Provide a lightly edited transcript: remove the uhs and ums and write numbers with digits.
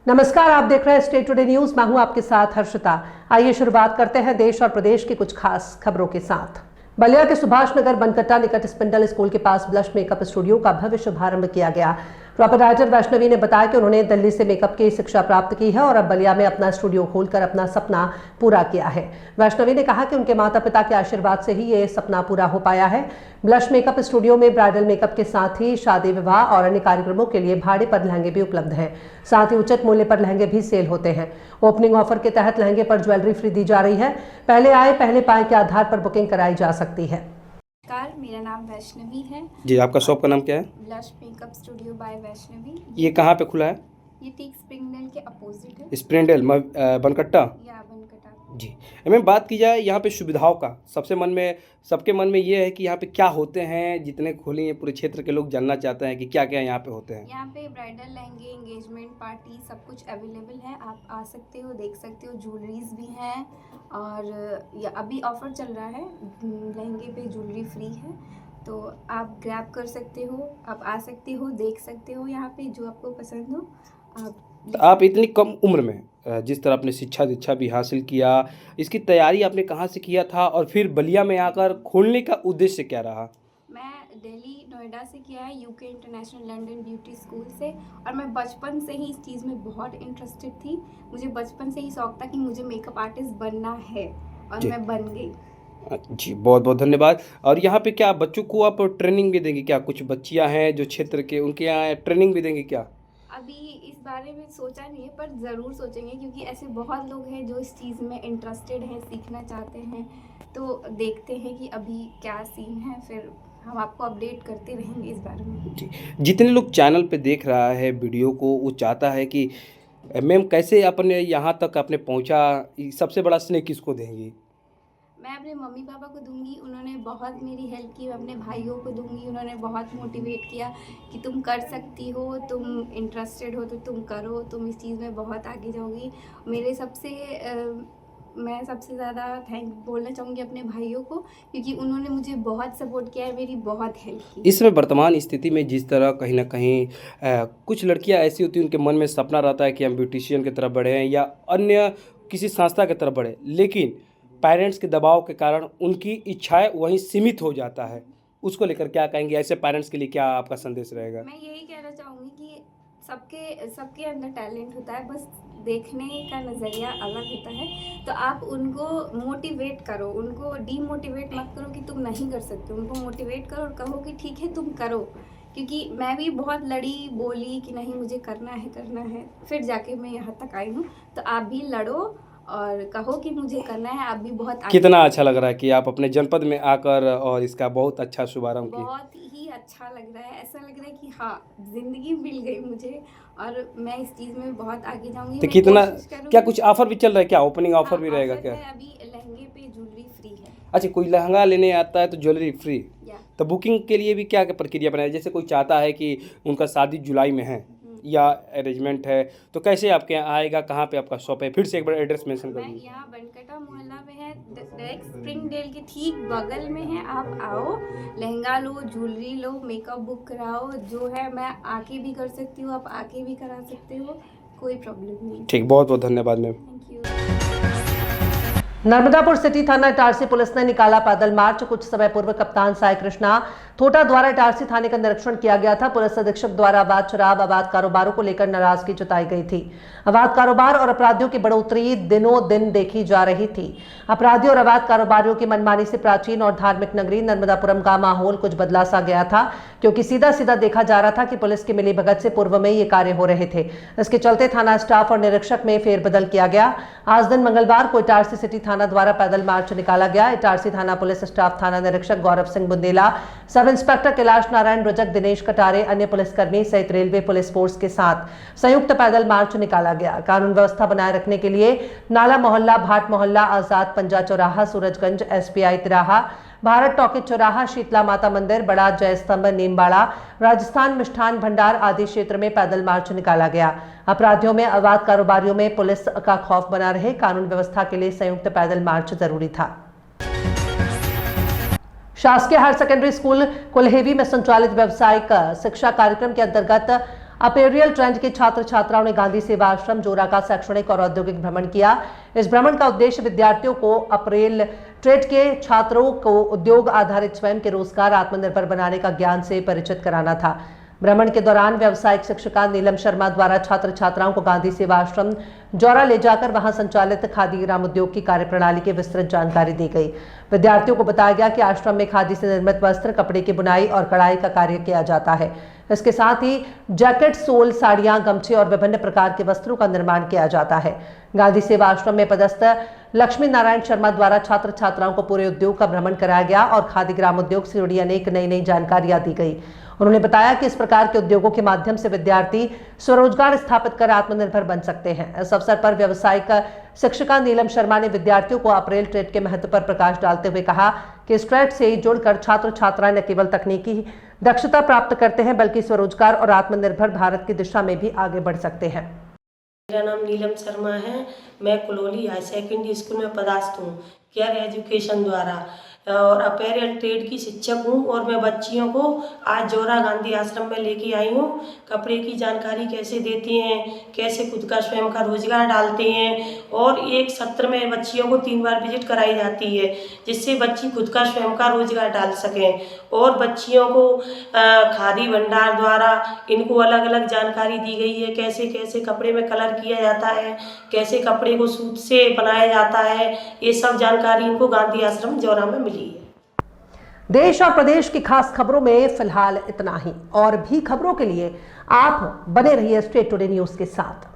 नमस्कार, आप देख रहे हैं स्टेट टुडे न्यूज। मैं हूं आपके साथ हर्षिता। आइए शुरुआत करते हैं देश और प्रदेश की कुछ खास खबरों के साथ। बलिया के सुभाष नगर बनकट्टा निकट स्पिंडल स्कूल के पास ब्लश मेकअप स्टूडियो का भव्य शुभारंभ किया गया। प्रोपराइटर वैष्णवी ने बताया कि उन्होंने दिल्ली से मेकअप की शिक्षा प्राप्त की है और अब बलिया में अपना स्टूडियो खोलकर अपना सपना पूरा किया है। वैष्णवी ने कहा कि उनके माता पिता के आशीर्वाद से ही ये सपना पूरा हो पाया है। ब्लश मेकअप स्टूडियो में ब्राइडल मेकअप के साथ ही शादी विवाह और अन्य कार्यक्रमों के लिए भाड़े पर लहंगे भी उपलब्ध हैं। साथ ही उचित मूल्य पर लहंगे भी सेल होते हैं। ओपनिंग ऑफर के तहत लहंगे पर ज्वेलरी फ्री दी जा रही है। पहले आए पहले पाए के आधार पर बुकिंग कराई जा सकती है। नमस्कार, मेरा नाम वैष्णवी है जी। आपका शॉप का नाम क्या है? Blush makeup studio by Vaishnavi. ये कहाँ पे खुला है? ये ठीक स्प्रिंगडेल के अपोजिट है। स्प्रिंगडेल बनकट्टा या बनकटा। जी। मैम, बात की जाए यहाँ पे सुविधाओं का, सबके मन में ये है कि यहाँ पे क्या होते हैं। जितने खोले हैं पूरे क्षेत्र के लोग जानना चाहते हैं कि क्या क्या यहाँ पे होते हैं। यहाँ पे ब्राइडल लहंगे, एंगेजमेंट पार्टी सब कुछ अवेलेबल है। आप आ सकते हो, देख सकते हो। ज्वेलरीज भी हैं और या अभी ऑफर चल रहा है, लहंगे पे ज्वेलरी फ्री है, तो आप ग्रैब कर सकते हो। आप आ सकते हो, देख सकते हो यहाँ पे जो आपको पसंद हो। आप इतनी कम उम्र में जिस तरह आपने शिक्षा भी हासिल किया, इसकी तैयारी आपने कहाँ से किया था और फिर बलिया में आकर खोलने का उद्देश्य क्या रहा? मैं दिल्ली नोएडा से किया है, UK international London beauty school से। और मैं बचपन से ही इस चीज़ में बहुत इंटरेस्टेड थी। मुझे बचपन से ही शौक था कि मुझे मेकअप आर्टिस्ट बनना है और मैं बन गई। जी, बहुत बहुत धन्यवाद। और यहाँ पे क्या बच्चों को आप ट्रेनिंग भी देंगे क्या? कुछ बच्चियाँ हैं जो क्षेत्र के, उनके यहाँ ट्रेनिंग भी देंगे क्या? अभी इस बारे में सोचा नहीं है, पर ज़रूर सोचेंगे, क्योंकि ऐसे बहुत लोग हैं जो इस चीज़ में इंटरेस्टेड हैं, सीखना चाहते हैं। तो देखते हैं कि अभी क्या सीन है, फिर हम आपको अपडेट करते रहेंगे इस बारे में। जी। जितने लोग चैनल पे देख रहा है वीडियो को, वो चाहता है कि मैम कैसे अपने यहाँ तक आपने पहुँचा, सबसे बड़ा स्नेह किसको देंगी? मैं अपने मम्मी पापा को दूंगी, उन्होंने बहुत मेरी हेल्प की। मैं अपने भाइयों को दूंगी, उन्होंने बहुत मोटिवेट किया कि तुम कर सकती हो, तुम इंटरेस्टेड हो तो तुम करो, तुम इस चीज़ में बहुत आगे जाओगी। मैं सबसे ज़्यादा थैंक बोलना चाहूँगी अपने भाइयों को, क्योंकि उन्होंने मुझे बहुत सपोर्ट किया है, मेरी बहुत हेल्प की। इस समय वर्तमान स्थिति में जिस तरह कहीं ना कहीं कुछ लड़कियां ऐसी होती हैं, उनके मन में सपना रहता है कि हम ब्यूटिशियन की तरफ बढ़ें या अन्य किसी संस्था की तरफ बढ़ें, लेकिन पेरेंट्स के दबाव के कारण उनकी इच्छाएं वहीं सीमित हो जाता है। उसको लेकर क्या कहेंगे? ऐसे पेरेंट्स के लिए क्या आपका संदेश रहेगा? मैं यही कहना चाहूँगी कि सबके अंदर टैलेंट होता है, बस देखने का नज़रिया अलग होता है। तो आप उनको मोटिवेट करो, उनको डीमोटिवेट मत करो कि तुम नहीं कर सकते। उनको मोटिवेट करो और कहो कि ठीक है तुम करो, क्योंकि मैं भी बहुत लड़ी, बोली कि नहीं मुझे करना है, फिर जाके मैं यहाँ तक आई हूँ। तो आप भी लड़ो और कहो कि मुझे करना है। आप भी बहुत कितना अच्छा लग रहा है कि आप अपने जनपद में आकर और इसका बहुत अच्छा शुभारंभ किए। बहुत ही अच्छा लग रहा है। ऐसा लग रहा है कि हाँ, जिंदगी मिल गई मुझे और मैं इस चीज़ में बहुत आगे जाऊंगी। तो कितना, क्या कुछ ऑफर भी चल रहा है क्या? ओपनिंग ऑफर भी रहेगा क्या? अभी लहंगे पे ज्वेलरी फ्री है। अच्छा, कोई लहंगा लेने आता है तो ज्वेलरी फ्री। तो बुकिंग के लिए भी क्या क्या प्रक्रिया बनाई? जैसे कोई चाहता है कि उनका शादी जुलाई में है या अरेंजमेंट है, तो कैसे आपके यहाँ आएगा? कहाँ पे आपका शॉप है? फिर से एक बार एड्रेस मेंशन कर दीजिए। यहाँ बनकटा मोहल्ला में है, डायरेक्ट स्प्रिंगडेल के ठीक बगल में है। आप आओ, लहंगा लो, ज्वेलरी लो, मेकअप बुक कराओ। जो है मैं आके भी कर सकती हूँ, आप आके भी करा सकते हो, कोई प्रॉब्लम नहीं। ठीक, बहुत बहुत धन्यवाद ma'am. Thank you. Narmadapur city थाना इटारसी पुलिस ने निकाला पैदल मार्च। कुछ समय पूर्व कप्तान साई कृष्णा थोटा द्वारा इटारसी थाने का निरीक्षण किया गया था। पुलिस अधीक्षक द्वारा अवैध शराब, अवैध कारोबारों को लेकर नाराजगी जताई गई थी। अवैध कारोबार और अपराधियों की बढ़ोतरी दिनों दिन देखी जा रही थी। अपराधियों और अवैध कारोबारियों की मनमानी से प्राचीन और धार्मिक नगरी नर्मदापुरम का माहौल कुछ बदला सा गया था, क्योंकि सीधा सीधा देखा जा रहा था कि पुलिस की मिलीभगत से पूर्व में ये कार्य हो रहे थे। इसके चलते थाना स्टाफ और निरीक्षक में फेरबदल किया गया। आज दिन मंगलवार को इटारसी सिटी थाना द्वारा पैदल मार्च निकाला गया। इटारसी थाना पुलिस स्टाफ, थाना निरीक्षक गौरव सिंह बुंदेला, सब इंस्पेक्टर कैलाश नारायण रुजक, दिनेश कटारे, अन्य पुलिसकर्मी सहित रेलवे पुलिस फोर्स के साथ संयुक्त पैदल मार्च निकाला गया। कानून व्यवस्था बनाए रखने के लिए नाला मोहल्ला, भाट मोहल्ला, आजाद पंजा चौराहा, सूरजगंज, SBI तिराहा, भारत टॉकीज चौराहा, शीतला माता मंदिर, बड़ा जय स्तंभ, नीमबाड़ा, राजस्थान मिष्ठान भंडार आदि क्षेत्र में पैदल मार्च निकाला गया। अपराधियों में, अवैध कारोबारियों में पुलिस का खौफ बना रहे, कानून व्यवस्था के लिए संयुक्त पैदल मार्च जरूरी था। शासकीय हायर सेकेंडरी स्कूल कुल्हेवी में संचालित व्यावसायिक शिक्षा कार्यक्रम के अंतर्गत अपेरियल ट्रेंड के छात्र छात्राओं ने गांधी सेवा आश्रम जोरा का शैक्षणिक और औद्योगिक भ्रमण किया। इस भ्रमण का उद्देश्य विद्यार्थियों को अपेरियल ट्रेड के छात्रों को उद्योग आधारित स्वयं के रोजगार आत्मनिर्भर बनाने का ज्ञान से परिचित कराना था। भ्रमण के दौरान व्यावसायिक शिक्षिका नीलम शर्मा द्वारा छात्र छात्राओं को गांधी सेवा आश्रम जौरा ले जाकर वहां संचालित खादी ग्राम उद्योग की कार्यप्रणाली की विस्तृत जानकारी दी गई। विद्यार्थियों को बताया गया कि आश्रम में खादी से निर्मित वस्त्र, कपड़े की बुनाई और कढ़ाई का कार्य किया जाता है। इसके साथ ही जैकेट, सोल, साड़ियां, गमछे और विभिन्न प्रकार के वस्त्रों का निर्माण किया जाता है। गांधी सेवा आश्रम में पदस्थ लक्ष्मी नारायण शर्मा द्वारा छात्र छात्राओं को पूरे उद्योग का भ्रमण कराया गया और खादी ग्राम उद्योग से जुड़ी अनेक नई जानकारियां दी गई। उन्होंने बताया कि इस प्रकार के उद्योगों के माध्यम से विद्यार्थी स्वरोजगार स्थापित कर आत्मनिर्भर बन सकते हैं। इस अवसर पर व्यावसायिक शिक्षिका नीलम शर्मा ने विद्यार्थियों को अपेरियल ट्रेड के महत्व पर प्रकाश डालते हुए कहा कि इस ट्रेड से जुड़कर छात्र छात्राएं न केवल तकनीकी दक्षता प्राप्त करते हैं बल्कि स्वरोजगार और आत्मनिर्भर भारत की दिशा में भी आगे बढ़ सकते हैं। मेरा नाम नीलम शर्मा है। मैं कुलोली हाई सेकेंडरी स्कूल में पदस्थ हूँ केयर एजुकेशन द्वारा और अपेरियल ट्रेड की शिक्षक हूँ और मैं बच्चियों को आज जोरा गांधी आश्रम में लेके आई हूँ। कपड़े की जानकारी कैसे देती हैं, कैसे खुद का स्वयं का रोजगार डालते हैं और एक सत्र में बच्चियों को 3 बार विजिट कराई जाती है जिससे बच्ची खुद का स्वयं का रोजगार डाल सकें। और बच्चियों को खादी भंडार द्वारा इनको अलग अलग जानकारी दी गई है, कैसे कैसे कपड़े में कलर किया जाता है, कैसे कपड़े को सूत से बनाया जाता है, ये सब जानकारी इनको गांधी आश्रम जोरा में मिली है। देश और प्रदेश की खास खबरों में फिलहाल इतना ही। और भी खबरों के लिए आप बने रहिए स्टेट टुडे न्यूज के साथ।